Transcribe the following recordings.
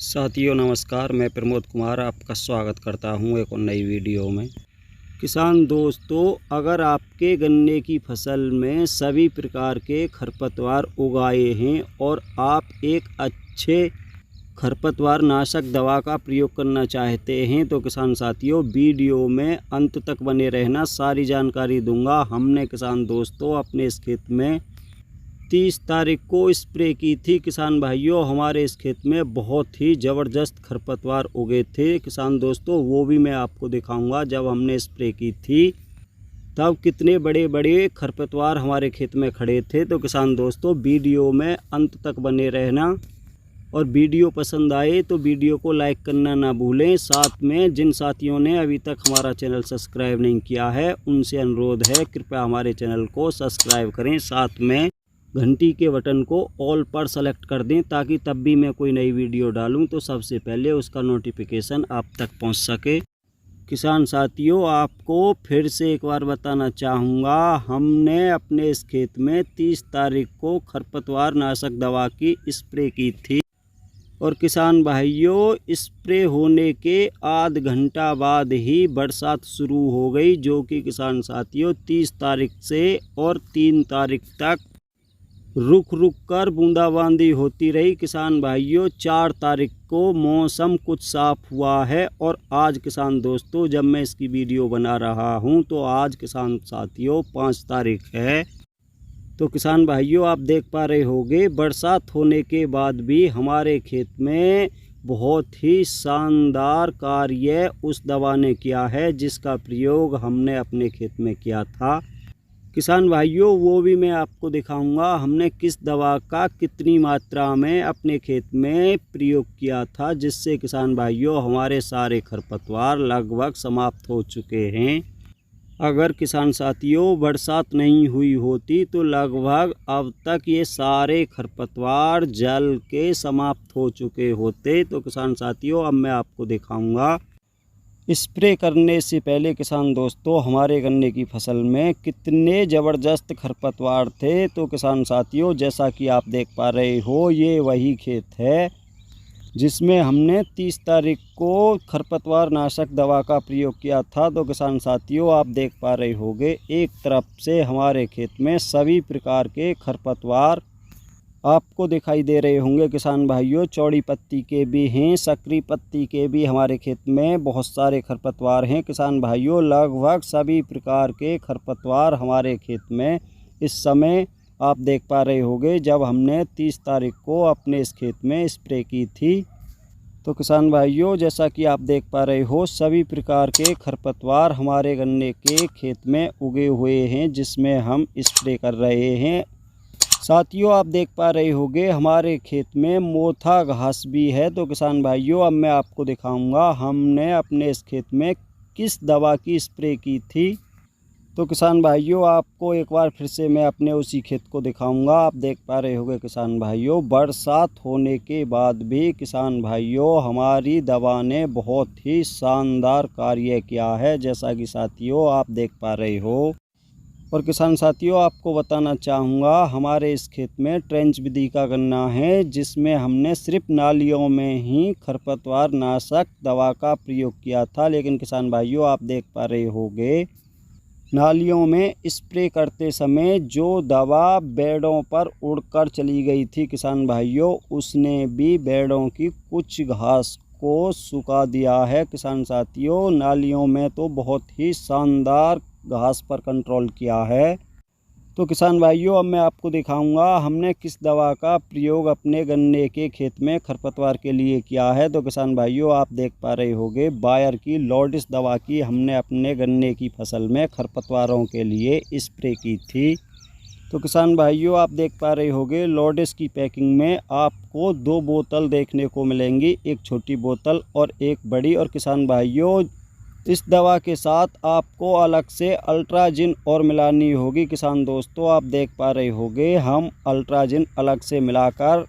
साथियों नमस्कार, मैं प्रमोद कुमार आपका स्वागत करता हूं एक और नई वीडियो में। किसान दोस्तों, अगर आपके गन्ने की फसल में सभी प्रकार के खरपतवार उगाए हैं और आप एक अच्छे खरपतवार नाशक दवा का प्रयोग करना चाहते हैं तो किसान साथियों वीडियो में अंत तक बने रहना, सारी जानकारी दूंगा। हमने किसान दोस्तों अपने इस खेत में 30 तारीख को स्प्रे की थी। किसान भाइयों, हमारे इस खेत में बहुत ही ज़बरदस्त खरपतवार उगे थे। किसान दोस्तों, वो भी मैं आपको दिखाऊंगा। जब हमने स्प्रे की थी तब कितने बड़े बड़े खरपतवार हमारे खेत में खड़े थे। तो किसान दोस्तों वीडियो में अंत तक बने रहना, और वीडियो पसंद आए तो वीडियो को लाइक करना ना भूलें। साथ में जिन साथियों ने अभी तक हमारा चैनल सब्सक्राइब नहीं किया है उनसे अनुरोध है, कृपया हमारे चैनल को सब्सक्राइब करें। साथ में घंटी के बटन को ऑल पर सेलेक्ट कर दें ताकि तब भी मैं कोई नई वीडियो डालूं तो सबसे पहले उसका नोटिफिकेशन आप तक पहुंच सके। किसान साथियों, आपको फिर से एक बार बताना चाहूँगा, हमने अपने इस खेत में 30 तारीख को खरपतवार नाशक दवा की स्प्रे की थी। और किसान भाइयों, स्प्रे होने के आध घंटा बाद ही बरसात शुरू हो गई, जो कि किसान साथियों 30 तारीख से और 3 तारीख तक रुक रुक कर बूंदाबांदी होती रही। किसान भाइयों, 4 तारीख को मौसम कुछ साफ़ हुआ है और आज किसान दोस्तों जब मैं इसकी वीडियो बना रहा हूं तो आज किसान साथियों 5 तारीख है। तो किसान भाइयों, आप देख पा रहे होंगे बरसात होने के बाद भी हमारे खेत में बहुत ही शानदार कार्य उस दवा ने किया है जिसका प्रयोग हमने अपने खेत में किया था। किसान भाइयों, वो भी मैं आपको दिखाऊंगा हमने किस दवा का कितनी मात्रा में अपने खेत में प्रयोग किया था, जिससे किसान भाइयों हमारे सारे खरपतवार लगभग समाप्त हो चुके हैं। अगर किसान साथियों बरसात नहीं हुई होती तो लगभग अब तक ये सारे खरपतवार जल के समाप्त हो चुके होते। तो किसान साथियों अब मैं आपको दिखाऊंगा स्प्रे करने से पहले किसान दोस्तों हमारे गन्ने की फसल में कितने ज़बरदस्त खरपतवार थे। तो किसान साथियों, जैसा कि आप देख पा रहे हो, ये वही खेत है जिसमें हमने 30 तारीख को खरपतवार नाशक दवा का प्रयोग किया था। तो किसान साथियों, आप देख पा रहे होंगे एक तरफ से हमारे खेत में सभी प्रकार के खरपतवार आपको दिखाई दे रहे होंगे। किसान भाइयों, चौड़ी पत्ती के भी हैं, सकरी पत्ती के भी हमारे खेत में बहुत सारे खरपतवार हैं। किसान भाइयों, लगभग सभी प्रकार के खरपतवार हमारे खेत में इस समय आप देख पा रहे होंगे जब हमने 30 तारीख को अपने इस खेत में स्प्रे की थी। तो किसान भाइयों, जैसा कि आप देख पा रहे हो सभी प्रकार के खरपतवार हमारे गन्ने के खेत में उगे हुए हैं जिसमें हम स्प्रे कर रहे हैं। साथियों, आप देख पा रहे होंगे हमारे खेत में मोथा घास भी है। तो किसान भाइयों, अब मैं आपको दिखाऊंगा हमने अपने इस खेत में किस दवा की स्प्रे की थी। तो किसान भाइयों, आपको एक बार फिर से मैं अपने उसी खेत को दिखाऊंगा। आप देख पा रहे होंगे किसान भाइयों, बरसात होने के बाद भी किसान भाइयों हमारी दवा ने बहुत ही शानदार कार्य किया है, जैसा कि साथियों आप देख पा रहे हो। और किसान साथियों, आपको बताना चाहूँगा हमारे इस खेत में ट्रेंच विधि का गन्ना है जिसमें हमने सिर्फ नालियों में ही खरपतवार नाशक दवा का प्रयोग किया था। लेकिन किसान भाइयों, आप देख पा रहे होंगे नालियों में स्प्रे करते समय जो दवा बेड़ों पर उड़कर चली गई थी किसान भाइयों, उसने भी बेड़ों की कुछ घास को सुखा दिया है। किसान साथियों, नालियों में तो बहुत ही शानदार घास पर कंट्रोल किया है। तो किसान भाइयों, अब मैं आपको दिखाऊंगा हमने किस दवा का प्रयोग अपने गन्ने के खेत में खरपतवार के लिए किया है। तो किसान भाइयों, आप देख पा रहे होंगे बायर की लॉर्डिस दवा की हमने अपने गन्ने की फसल में खरपतवारों के लिए स्प्रे की थी। तो किसान भाइयों, आप देख पा रहे होंगे लॉर्डिस की पैकिंग में आपको 2 बोतल देखने को मिलेंगी, एक छोटी बोतल और एक बड़ी। और किसान भाइयों, इस दवा के साथ आपको अलग से अल्ट्राजिन और मिलानी होगी। किसान दोस्तों, आप देख पा रहे होंगे हम अल्ट्राजिन अलग से मिलाकर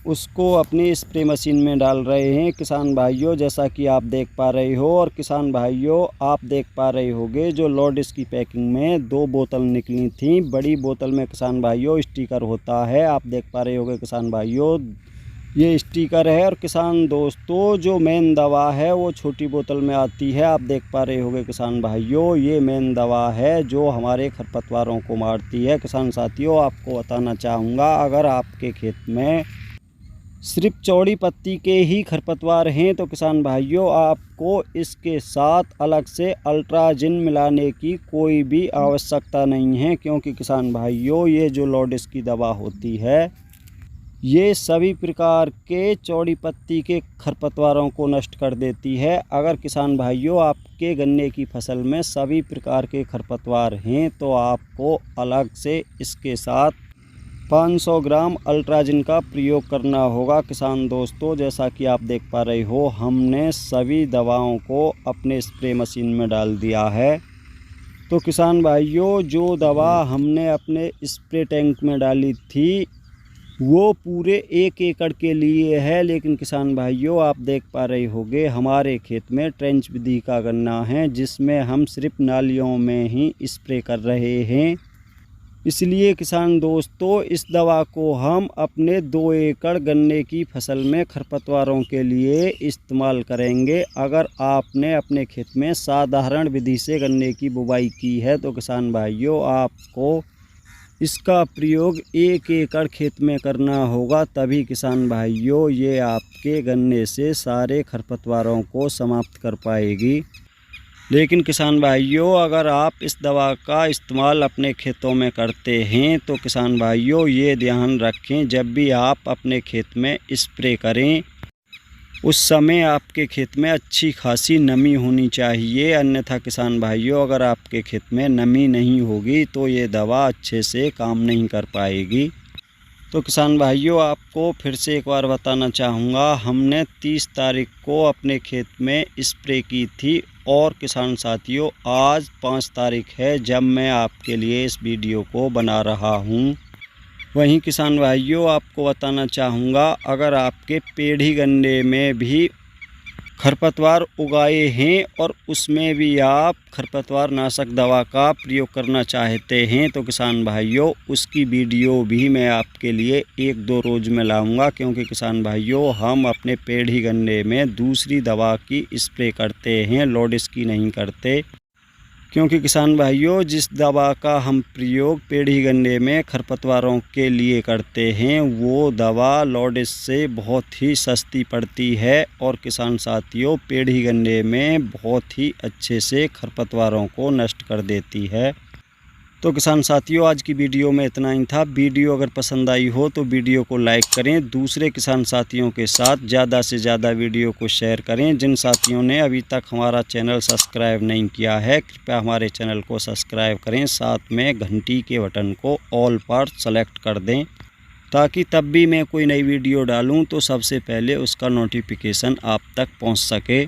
उसको अपनी स्प्रे मशीन में डाल रहे हैं। किसान भाइयों, जैसा कि आप देख पा रहे हो। और किसान भाइयों, आप देख पा रहे होंगे जो लॉर्डिस की पैकिंग में 2 बोतल निकली थी। बड़ी बोतल में किसान भाइयों स्टिकर होता है, आप देख पा रहे होंगे किसान भाइयों ये स्टिकर है। और किसान दोस्तों जो मेन दवा है वो छोटी बोतल में आती है, आप देख पा रहे होंगे किसान भाइयों, ये मेन दवा है जो हमारे खरपतवारों को मारती है। किसान साथियों आपको बताना चाहूँगा, अगर आपके खेत में सिर्फ चौड़ी पत्ती के ही खरपतवार हैं तो किसान भाइयों आपको इसके साथ अलग से अल्ट्राजिन मिलाने की कोई भी आवश्यकता नहीं है, क्योंकि किसान भाइयों ये जो लॉर्डिस की दवा होती है ये सभी प्रकार के चौड़ी पत्ती के खरपतवारों को नष्ट कर देती है। अगर किसान भाइयों आपके गन्ने की फसल में सभी प्रकार के खरपतवार हैं तो आपको अलग से इसके साथ 500 ग्राम अल्ट्राजिन का प्रयोग करना होगा। किसान दोस्तों जैसा कि आप देख पा रहे हो, हमने सभी दवाओं को अपने स्प्रे मशीन में डाल दिया है। तो किसान भाइयों जो दवा हमने अपने स्प्रे टैंक में डाली थी वो पूरे 1 एकड़ के लिए है, लेकिन किसान भाइयों आप देख पा रहे होंगे हमारे खेत में ट्रेंच विधि का गन्ना है, जिसमें हम सिर्फ नालियों में ही स्प्रे कर रहे हैं। इसलिए किसान दोस्तों इस दवा को हम अपने 2 एकड़ गन्ने की फसल में खरपतवारों के लिए इस्तेमाल करेंगे। अगर आपने अपने खेत में साधारण विधि से गन्ने की बुवाई की है तो किसान भाइयों आपको इसका प्रयोग 1 एकड़ खेत में करना होगा, तभी किसान भाइयों ये आपके गन्ने से सारे खरपतवारों को समाप्त कर पाएगी। लेकिन किसान भाइयों अगर आप इस दवा का इस्तेमाल अपने खेतों में करते हैं तो किसान भाइयों ये ध्यान रखें, जब भी आप अपने खेत में स्प्रे करें उस समय आपके खेत में अच्छी खासी नमी होनी चाहिए। अन्यथा किसान भाइयों अगर आपके खेत में नमी नहीं होगी तो ये दवा अच्छे से काम नहीं कर पाएगी। तो किसान भाइयों आपको फिर से एक बार बताना चाहूँगा, हमने 30 तारीख को अपने खेत में स्प्रे की थी और किसान साथियों आज 5 तारीख है जब मैं आपके लिए इस वीडियो को बना रहा हूँ। वहीं किसान भाइयों आपको बताना चाहूँगा, अगर आपके पेड़ी गन्ने में भी खरपतवार उगाए हैं और उसमें भी आप खरपतवार नाशक दवा का प्रयोग करना चाहते हैं तो किसान भाइयों उसकी वीडियो भी मैं आपके लिए 1-2 रोज़ में लाऊंगा, क्योंकि किसान भाइयों हम अपने पेड़ी गन्ने में दूसरी दवा की स्प्रे करते हैं, लॉर्डिस की नहीं करते। क्योंकि किसान भाइयों जिस दवा का हम प्रयोग पेड़ी गन्ने में खरपतवारों के लिए करते हैं वो दवा लॉर्डिस से बहुत ही सस्ती पड़ती है और किसान साथियों पेड़ी गन्ने में बहुत ही अच्छे से खरपतवारों को नष्ट कर देती है। तो किसान साथियों आज की वीडियो में इतना ही था। वीडियो अगर पसंद आई हो तो वीडियो को लाइक करें, दूसरे किसान साथियों के साथ ज़्यादा से ज़्यादा वीडियो को शेयर करें। जिन साथियों ने अभी तक हमारा चैनल सब्सक्राइब नहीं किया है कृपया हमारे चैनल को सब्सक्राइब करें, साथ में घंटी के बटन को ऑल पर सेलेक्ट कर दें ताकि तब भी मैं कोई नई वीडियो डालूँ तो सबसे पहले उसका नोटिफिकेशन आप तक पहुँच सके।